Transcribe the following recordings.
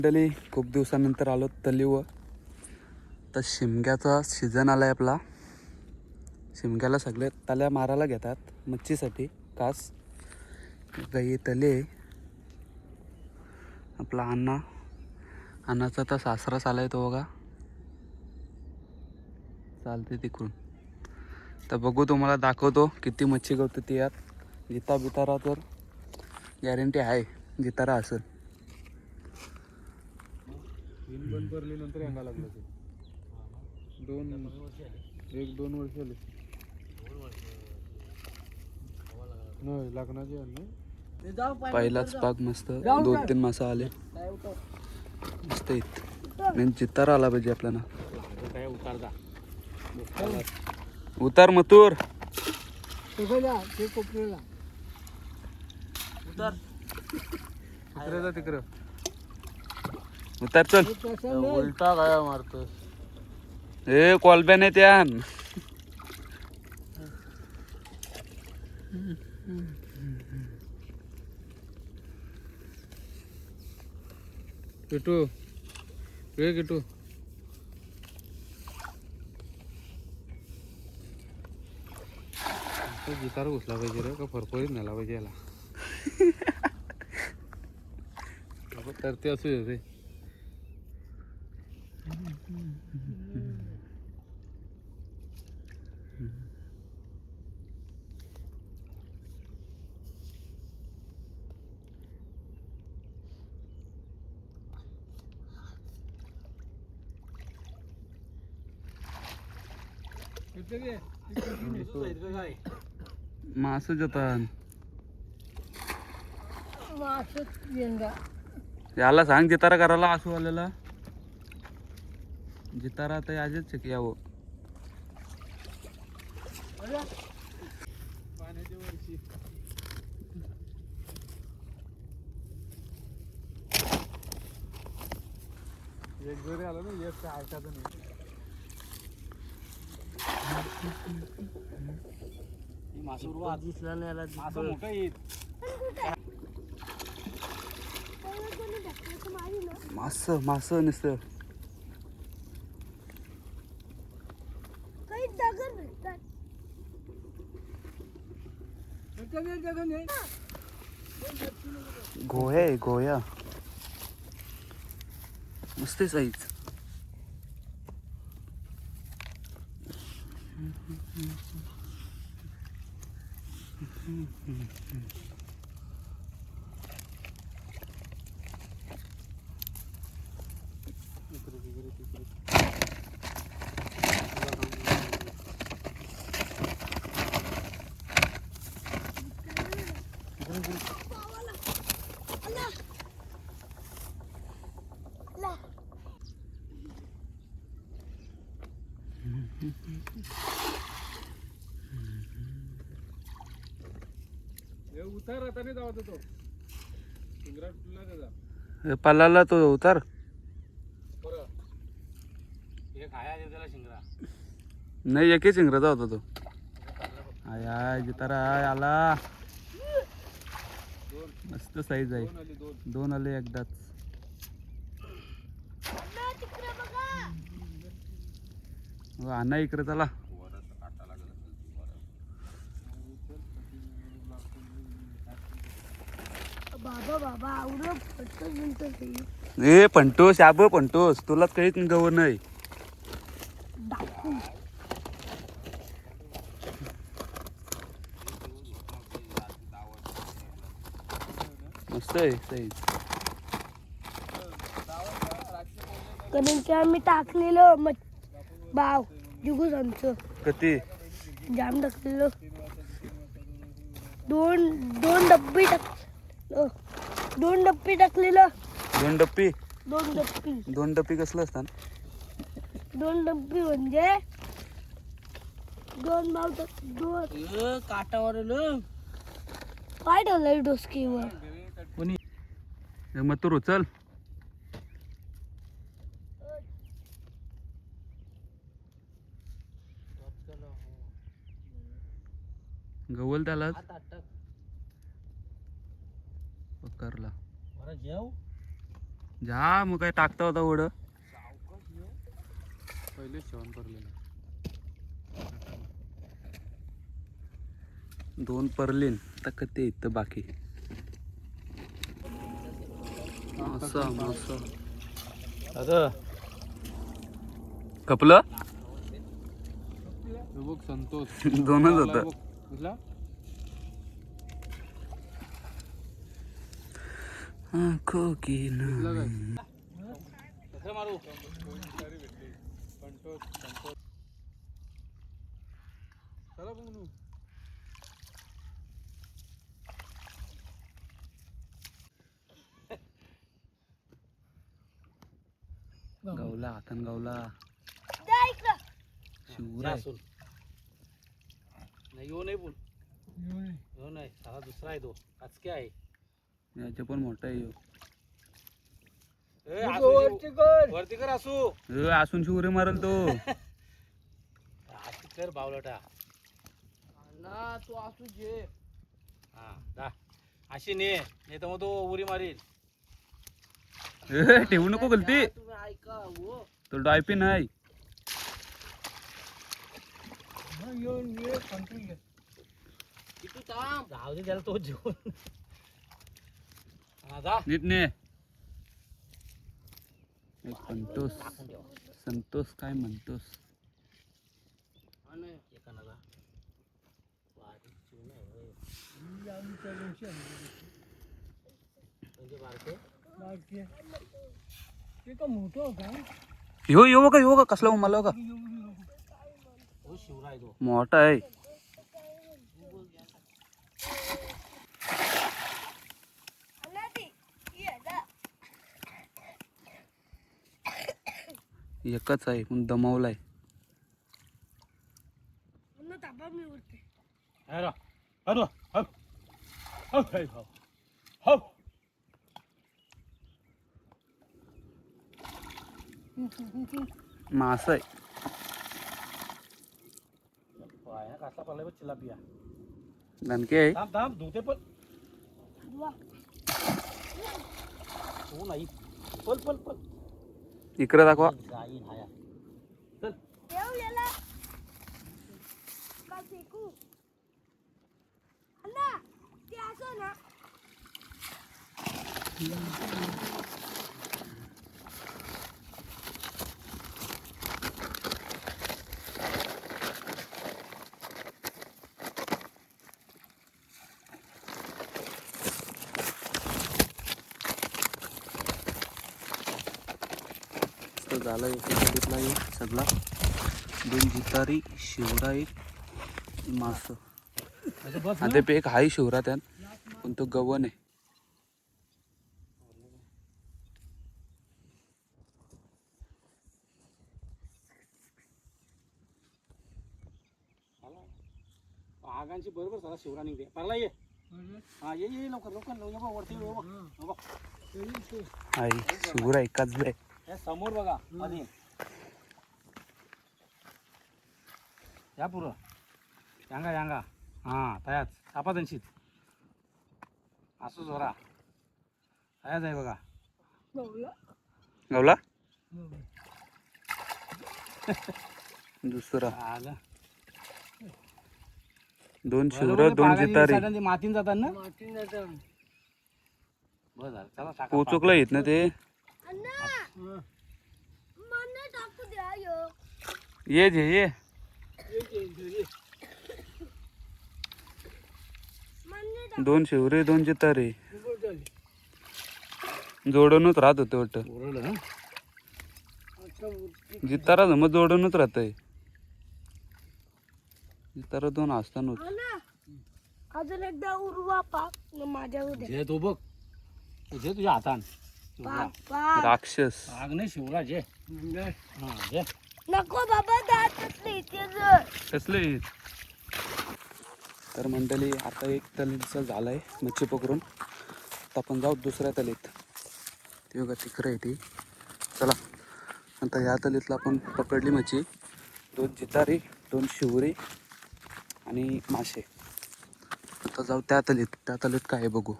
मंडळी खूप दिवसानंतर आलो तलीव. तर शिमग्याचा सीझन आला आहे आपला. शिमग्याला सगळे तल्या मारायला घेतात मच्छीसाठी खास. काही तले आपला अण्णाचा तर सासराच आलाय तो बघा, चालते तिकडून. तर बघू, तुम्हाला दाखवतो किती मच्छी गवतो ती यात. जितारा तर गॅरंटी आहे, जितारा असेल. बंद भरली नंतर यांगा लागलं ते 1-2 वर्ष आले नाही लागण्याचे. पहिलाच पाक मस्त 2-3 मासा आले मस्त आहेत. जितारा आला पाहिजे आपल्याला. उतार मथुर तिकडं उतार, चल. उलटा काय मारतोस? ए कॉलबॅन आहे त्या. किटू रे, किटू जितारा घुसला पाहिजे रे, का फरफरीत नेला पाहिजे याला. तर ते असू दे. मास जातात. याला सांग जितारा करायला असू आलेला. जितारा आता याजेच की यावं. पाण्याच्या वर्षी एक जरी आला ना, एक काय ऐकायचं नाही. दिसला नाही आला, मासा मोठा येत. मास नुसतं गोया मस्त साईज. उतार आता नाही जावत तो पल्लाला तो उतार. नाही, एकही शिंगराचा होता तो. आय जितारा आला, मस्त साईज आहे. 2 आले एकदाच. आणा इकडे चला. ए पंटोस, आब पंटोस, तुलाच काहीच गवत नाही. मस्त आहे साईज. कारण की आम्ही टाकलेलं बाव जुगूस आमचं कधी जाम टाकलेलं. दोन डब्बी टाकलेलं. 2 डप्पी. 2 डप्पी कसलं असतात? 2 डब्बी म्हणजे 2 बाव. 2 काटावर काय ठेवलंय डोसकीवर. कोणी मग तू चल. गवल त्याला पकरला. जा मग काय टाकता होता ओढ पहिले शेवण करलेलं. 2 परलीन तर कधी इथं बाकी असं आता कपलं बघ संतोष 2च होतं. कुठला आंखों की कुठला काय नमी. कसं मारू संतोष संतोष चला बघ नू. गावला हातान गावला द्या इकडं. शिवराय नाही येऊ नाही बोल येऊ नाही सारा दुसरा आहे तो आज काय आहे याच्या पण मोठा आहे ह्यो. वरती कर असू असून शिवरे मारल तो अशी कर बावलटा ना तू असू जे हा दा अशी ने नाही तर मग तो उरी मारील. ठेवू नको गलती तुम्ही ऐका हो तो डायपी नाही येऊन ये कंट्रोल घे किती थांब जाऊ दे त्याला तो जेवण हा जा नीट ने संतोष संतोष काय म्हणतोस एकाला ह्यो बघा कसला उमाला का शिवराय तो मोठा आहे आणा ती. ये जा. एकच आहे पण दमावलाय म्हणून तापा मी उरते. अरे अरे हप हप हप हप मास आहे पाया कासा पडलाय बघ चिलापिया दणके आहे थांब थांब धुते पण वा. तू नाही पल पल पल इकडे दाखवा जाई हाया ठेवलेला. का फेकू? आणा. ते असं ना. तर झाला घेतला सगळा 2 जितारी शिवराई मास आता पे एक हाय शिवरा त्यात पण तो गवन आहे आगांची बरोबर सगळा शिवरा निघते परला ये हा ये ये लवकर लवकर ये बघ वरती ये बघ हाय शिवराई काजले हे समोर बघा आधी या पुरं यांगा यांगा हा तयाच तापा त्यांशीत असू जोरा तयाच आहे बघा गावला दुसरा आलं 2 शिवरा 2 जितारी सगळ्यांची मातीन जातात ना बस झालं चला टाका पोचोकला येत ना ते आणा. मला टाकू द्या यो. ये जे ये मला 2 शिवरे 2 जितारे जोडूनच राहत होते वाटत ओरडलं जितारा जमत जोडूनच राहतय जितारा 2 असताना आणा. अजून एकदा उरवा पाक न माझ्या उद्या. जे तो बघ जे तुझ्या हातान पाक पाक. राक्षस आग नाही शिवरा जे हा जे नको बाबा दातच नाही ते जर. कसले तर मंडळी आता एक तलीचा झालाय मच्छी पकडून आता आपण जाऊ दुसऱ्या तलीत ते बघा तिकडे आहे ती चला आता या तलीतला आपण पकडली मच्छी 2 जितारी 2 शिवरी आणि मासे आता जाऊ त्या तलीत काय आहे बघू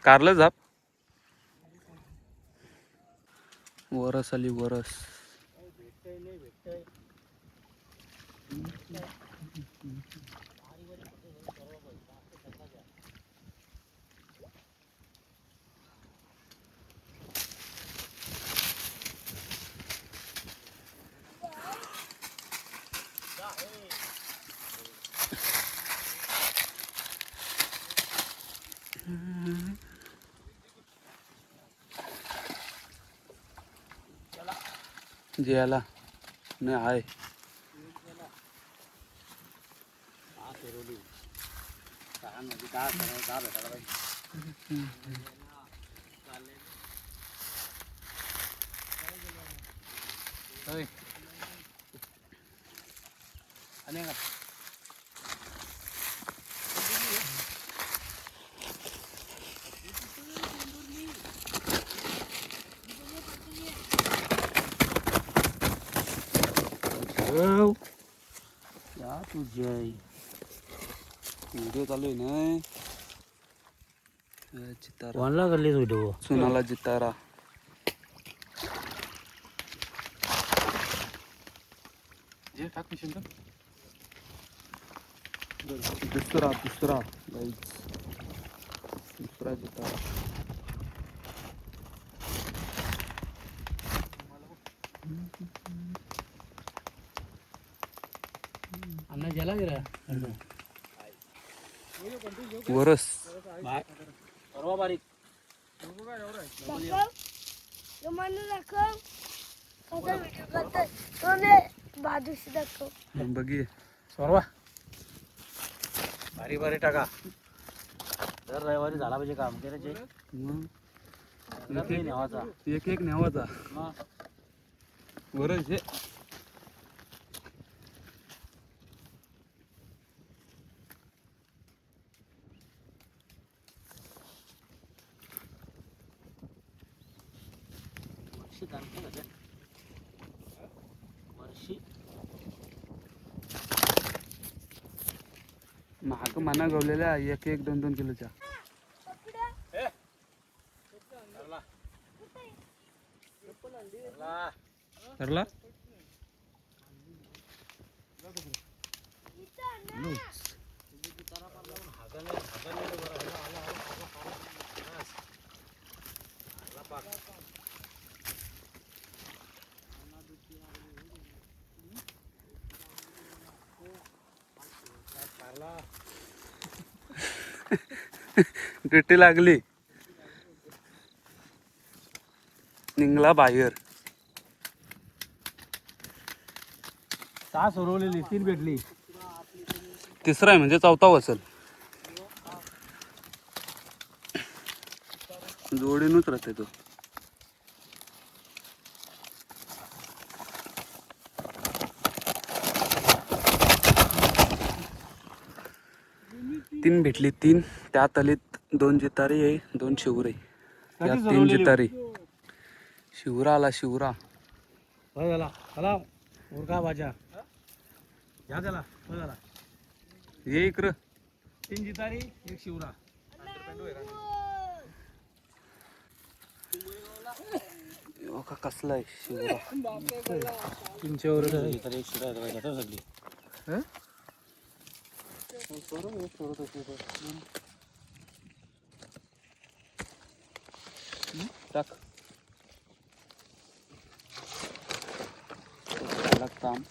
कारलं झाप वरस आली वरस. भेटतंय नाही भेटतंय. जे आला नाही आहे. या तुझ्या व्हिडिओ चालू आहे ना. चितारा कोणला करलीस व्हिडिओ? सुनाला जितारा. जे टाक मिशन तर दुसरा दुसरा दुसरा जितारा. अन्ना गेला गेला वरस परवा बारीक दाखव तो मला दाखव कसा व्हिडिओ करतोय तो ने बाजूशी दाखव. बघी परवा भारी भारी टाका. दर रविवारी झाला पाहिजे काम करायचे. नेवाचा एक एक न्यावाचा वरस हे. वर्षी महाग माना गवलेल्या एक एक 2-2 किलोच्या. ठरला ड्युटी लागली. निघला बाहेर. 6 सोडवलेली 3 भेटली. तिसरा आहे म्हणजे चौथा वसल. जोडीनच राहते तो. तीन भेटली 3. त्यात आलीत 2 जितारी आहे 2 शिवरे. या 3 जितारी. शिवरा आला शिवरा. होय झाला चला उरका भाज्या घ्या त्याला. होय झाला ये इकडं. 3 जितारी 1 शिवरा. हो का कसला आहे शिवरा. 300 वर जितारी 1 शिवरा घेता सगळी. टाक काम.